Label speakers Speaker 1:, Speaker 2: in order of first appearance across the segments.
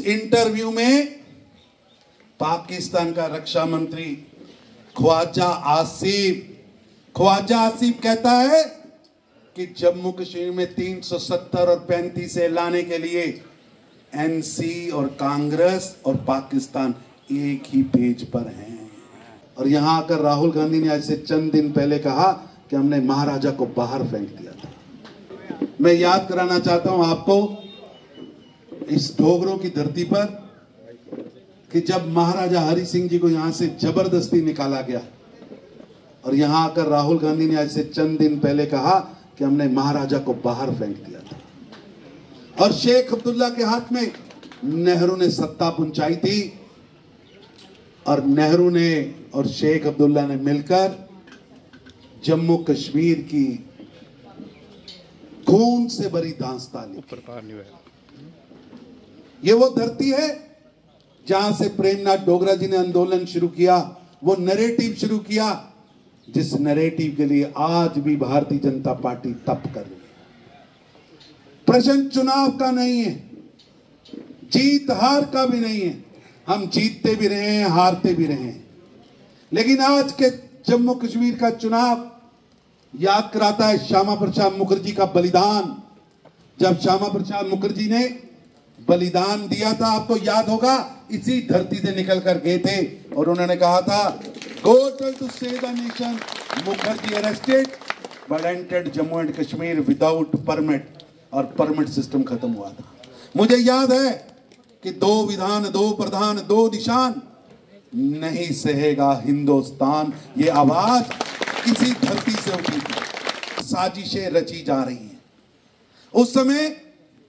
Speaker 1: Interview में पाकिस्तान का रक्षा मंत्री ख्वाजा आसिफ कहता है कि जम्मू कश्मीर में 370 और 35 से लाने के लिए एनसी और कांग्रेस और पाकिस्तान एक ही पेज पर हैं। और यहां आकर राहुल गांधी ने आज से चंद दिन पहले कहा कि हमने महाराजा को बाहर फेंक दिया था। मैं याद कराना चाहता हूं आपको इस डोगरों की धरती पर कि जब महाराजा हरि सिंह जी को यहां से जबरदस्ती निकाला गया और यहां आकर राहुल गांधी ने आज से चंद दिन पहले कहा कि हमने महाराजा को बाहर फेंक दिया था। और शेख अब्दुल्ला के हाथ में नेहरू ने सत्ता पहुंचाई थी और नेहरू ने और शेख अब्दुल्ला ने मिलकर जम्मू कश्मीर की खून से भरी दास्तान। ये वो धरती है जहां से प्रेमनाथ डोगरा जी ने आंदोलन शुरू किया, वो नैरेटिव शुरू किया जिस नैरेटिव के लिए आज भी भारतीय जनता पार्टी तप कर रही है। प्रश्न चुनाव का नहीं है, जीत हार का भी नहीं है। हम जीतते भी रहे हैं, हारते भी रहे हैं, लेकिन आज के जम्मू कश्मीर का चुनाव याद कराता है श्यामा प्रसाद मुखर्जी का बलिदान। जब श्यामा प्रसाद मुखर्जी ने बलिदान दिया था, आपको याद होगा, इसी धरती से निकल कर गए थे और उन्होंने कहा था, go to save the nation, Mukherjee arrested but entered Jammu and Kashmir without permit, और परमिट सिस्टम खत्म हुआ था। मुझे याद है कि 2 विधान 2 प्रधान 2 निशान, नहीं सहेगा हिंदुस्तान, ये आवाज किसी धरती से उठी थी। साजिशें रची जा रही हैं। उस समय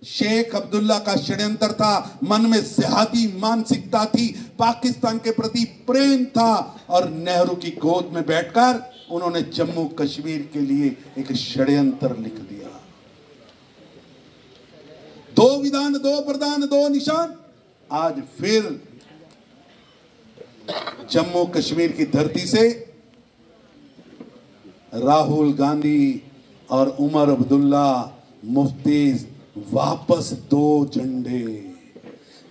Speaker 1: शेख अब्दुल्ला का षड्यंत्र था, मन में जिहादी मानसिकता थी, पाकिस्तान के प्रति प्रेम था और नेहरू की गोद में बैठकर उन्होंने जम्मू कश्मीर के लिए एक षड्यंत्र लिख दिया। 2 विधान 2 प्रधान 2 निशान, आज फिर जम्मू कश्मीर की धरती से राहुल गांधी और उमर अब्दुल्ला मुफ्ती वापस 2 झंडे,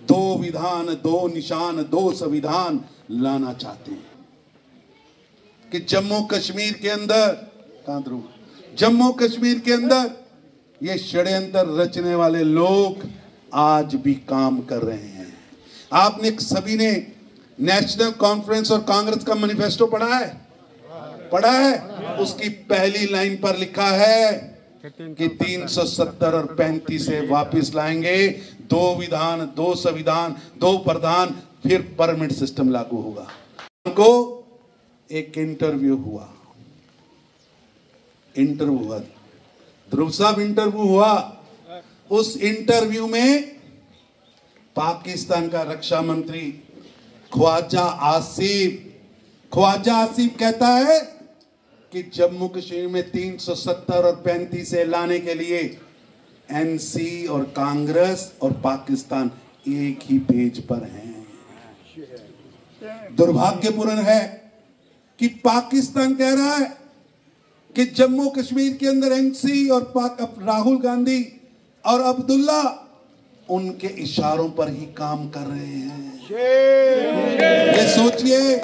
Speaker 1: 2 विधान 2 निशान 2 संविधान लाना चाहते हैं कि जम्मू कश्मीर के अंदर, जम्मू कश्मीर के अंदर ये षड्यंत्र रचने वाले लोग आज भी काम कर रहे हैं। आपने सभी ने नेशनल कॉन्फ्रेंस और कांग्रेस का मैनिफेस्टो पढ़ा है? उसकी पहली लाइन पर लिखा है कि 370 और 35 से वापस लाएंगे, 2 विधान 2 संविधान 2 प्रधान, फिर परमिट सिस्टम लागू होगा। उनको एक इंटरव्यू हुआ, ध्रुव साहब इंटरव्यू हुआ। उस इंटरव्यू में पाकिस्तान का रक्षा मंत्री ख्वाजा आसिफ कहता है कि जम्मू कश्मीर में 370 और 35 से लाने के लिए एनसी और कांग्रेस और पाकिस्तान एक ही पेज पर हैं। दुर्भाग्यपूर्ण है कि पाकिस्तान कह रहा है कि जम्मू कश्मीर के अंदर एनसी और राहुल गांधी और अब्दुल्ला उनके इशारों पर ही काम कर रहे हैं। ये सोचिए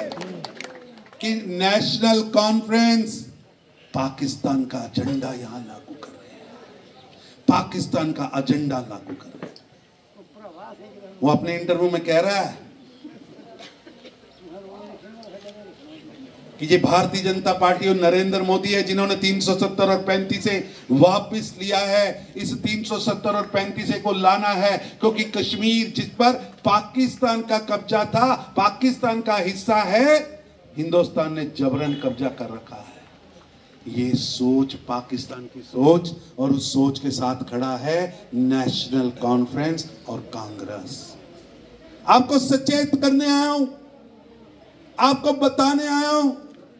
Speaker 1: कि नेशनल कॉन्फ्रेंस पाकिस्तान का एजेंडा यहां लागू कर रहे हैं, पाकिस्तान का एजेंडा लागू कर रहे हैं। वो अपने इंटरव्यू में कह रहा है कि ये भारतीय जनता पार्टी और नरेंद्र मोदी है जिन्होंने 370 और 35 से वापस लिया है। इस 370 और 35 को लाना है क्योंकि कश्मीर जिस पर पाकिस्तान का कब्जा था, पाकिस्तान का हिस्सा है, हिंदुस्तान ने जबरन कब्जा कर रखा है। ये सोच पाकिस्तान की सोच, और उस सोच के साथ खड़ा है नेशनल कॉन्फ्रेंस और कांग्रेस। आपको सचेत करने आया हूं, आपको बताने आया हूं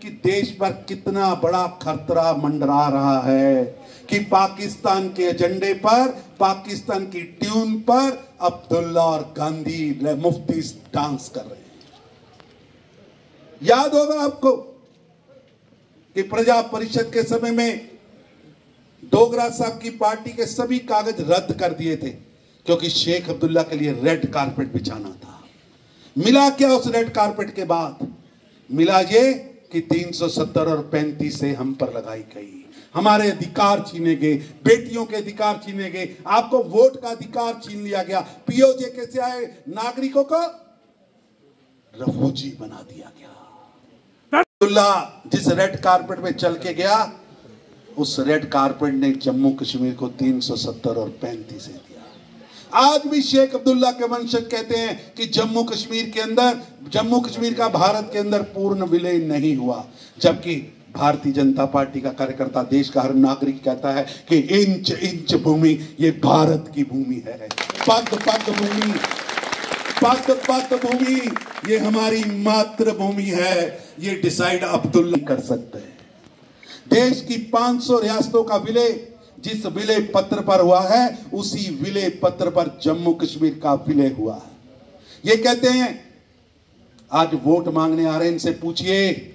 Speaker 1: कि देश पर कितना बड़ा खतरा मंडरा रहा है कि पाकिस्तान के एजेंडे पर, पाकिस्तान की ट्यून पर अब्दुल्ला और गांधी मुफ्ती डांस कर रहे हैं। याद होगा आपको कि प्रजा परिषद के समय में डोगरा साहब की पार्टी के सभी कागज रद्द कर दिए थे क्योंकि शेख अब्दुल्ला के लिए रेड कारपेट बिछाना था। मिला क्या उस रेड कारपेट के बाद? मिला ये कि 370 और 35 से हम पर लगाई गई, हमारे अधिकार छीने गए, बेटियों के अधिकार छीने गए, आपको वोट का अधिकार छीन लिया गया, पीओजे के से आए नागरिकों को रफूजी बना दिया गया। अब्दुल्ला जिस रेड कारपेट पे चल के गया, उस रेड कारपेट ने जम्मू कश्मीर को 370 और 35 से दिया। आज भी शेख अब्दुल्ला के वंशज कहते हैं कि जम्मू कश्मीर का भारत के अंदर पूर्ण विलय नहीं हुआ, जबकि भारतीय जनता पार्टी का कार्यकर्ता, देश का हर नागरिक कहता है कि इंच इंच भूमि ये भारत की भूमि है, पग पग भूमि ये हमारी मातृभूमि है। ये डिसाइड अब्दुल्ला कर सकते हैं। देश की 500 रियासतों का विलय जिस विलय पत्र पर हुआ है, उसी विलय पत्र पर जम्मू कश्मीर का विलय हुआ है। ये कहते हैं, आज वोट मांगने आ रहे हैं, इनसे पूछिए,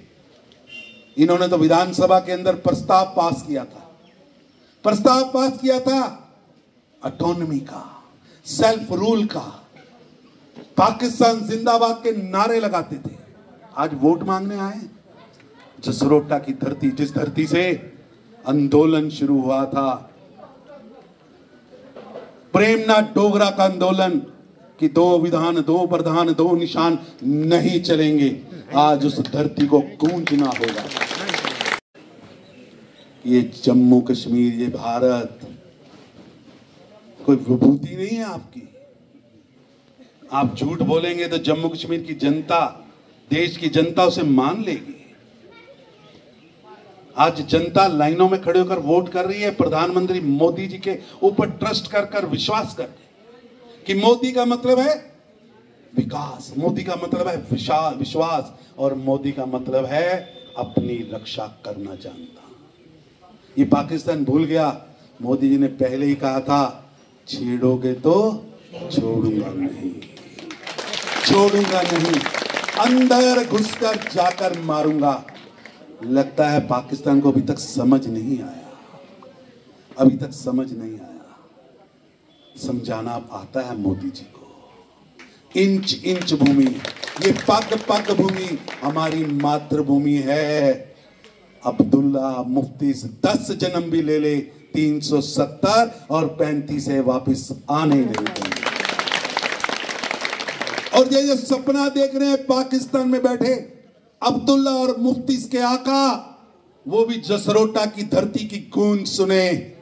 Speaker 1: इन्होंने तो विधानसभा के अंदर प्रस्ताव पास किया था ऑटोनॉमी का, सेल्फ रूल का, पाकिस्तान जिंदाबाद के नारे लगाते थे। आज वोट मांगने आए। जसरोटा की धरती, जिस धरती से आंदोलन शुरू हुआ था, प्रेमनाथ डोगरा का आंदोलन कि 2 विधान 2 प्रधान 2 निशान नहीं चलेंगे, आज उस धरती को गूंजना होगा। ये जम्मू कश्मीर, ये भारत कोई विभूति नहीं है आपकी। आप झूठ बोलेंगे तो जम्मू कश्मीर की जनता, देश की जनता उसे मान लेगी। आज जनता लाइनों में खड़े होकर वोट कर रही है प्रधानमंत्री मोदी जी के ऊपर, ट्रस्ट कर विश्वास कर कि मोदी का मतलब है विकास, मोदी का मतलब है विश्वास, और मोदी का मतलब है अपनी रक्षा करना जानता। ये पाकिस्तान भूल गया। मोदी जी ने पहले ही कहा था, छेड़ोगे तो छोड़ूंगा नहीं, अंदर घुसकर जाकर मारूंगा। लगता है पाकिस्तान को अभी तक समझ नहीं आया, समझाना आता है मोदी जी को। इंच इंच भूमि, ये पग पग भूमि हमारी मातृभूमि है। अब्दुल्ला मुफ्ती 10 जन्म भी ले ले, 370 और 35 से वापस आने नहीं देंगे। और ये जो सपना देख रहे हैं पाकिस्तान में बैठे अब्दुल्ला और मुफ्ती के आका, वो भी जसरोटा की धरती की गूंज सुने।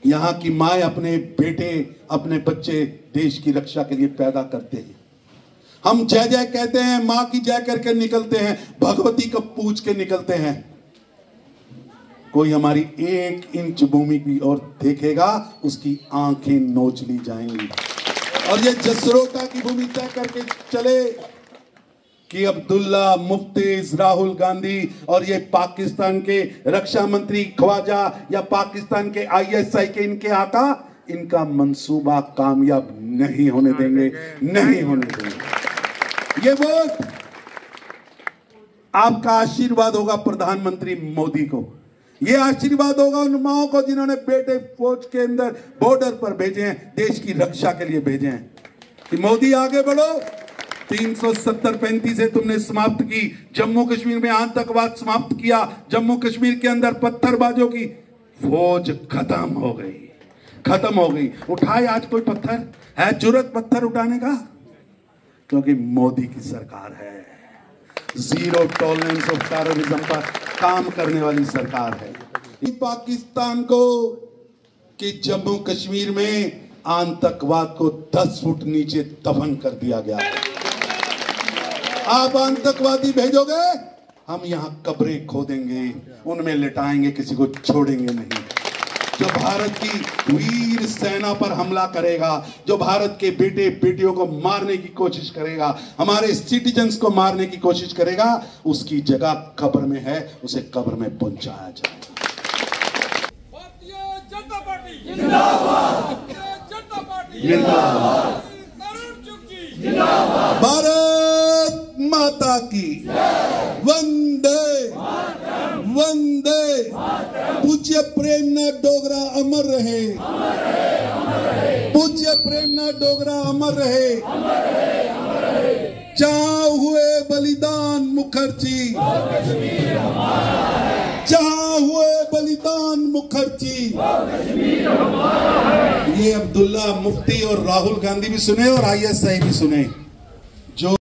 Speaker 1: यहां की माए अपने बेटे, अपने बच्चे देश की रक्षा के लिए पैदा करते हैं। हम जय जय कहते हैं, मां की जय करके निकलते हैं, भगवती को पूछ के निकलते हैं। कोई हमारी 1 इंच भूमि की ओर देखेगा, उसकी आंखें नोच ली जाएंगी। और ये जसरोटा की भूमि तय करके चले कि अब्दुल्ला, मुफ्ती, राहुल गांधी और ये पाकिस्तान के रक्षा मंत्री ख्वाजा या पाकिस्तान के ISI के इनके आका, इनका मंसूबा कामयाब नहीं होने देंगे। ये वोट आपका आशीर्वाद होगा प्रधानमंत्री मोदी को। ये आशीर्वाद होगा उन माओं को जिन्होंने बेटे फौज के अंदर बॉर्डर पर भेजे हैं, देश की रक्षा के लिए भेजे हैं, कि मोदी आगे बढ़ो। 370-35 से तुमने समाप्त की, जम्मू कश्मीर में आतंकवाद समाप्त किया, जम्मू कश्मीर के अंदर पत्थरबाजों की फौज खत्म हो गई। उठाए आज कोई पत्थर है? जुर्रत पत्थर उठाने का? क्योंकि मोदी की सरकार है, जीरो टॉलरेंस ऑफ टेररिज्म पर काम करने वाली सरकार है। पाकिस्तान को कि जम्मू कश्मीर में आतंकवाद को 10 फुट नीचे दफन कर दिया गया। आप आतंकवादी भेजोगे, हम यहां कब्रें खोदेंगे, उनमें लिटाएंगे, किसी को छोड़ेंगे नहीं। जो भारत की वीर सेना पर हमला करेगा, जो भारत के बेटे बेटियों को मारने की कोशिश करेगा, हमारे सिटीजन्स को मारने की कोशिश करेगा, उसकी जगह कब्र में है, उसे कब्र में पहुंचाया जाएगा।
Speaker 2: भारतीय जनता पार्टी जिंदाबाद, जनता पार्टी जिंदाबाद, अरुण चुगची जिंदाबाद,
Speaker 1: भारत माता की वंदे वंदे। पूज्य प्रेमनाथ डोगरा अमर रहे, पूज्य प्रेमनाथ डोगरा अमर रहे। जहां हुए बलिदान मुखर्जी, जहां हुए बलिदान मुखर्जी। ये अब्दुल्ला मुफ्ती और राहुल गांधी भी सुने और ISI भी सुने। जो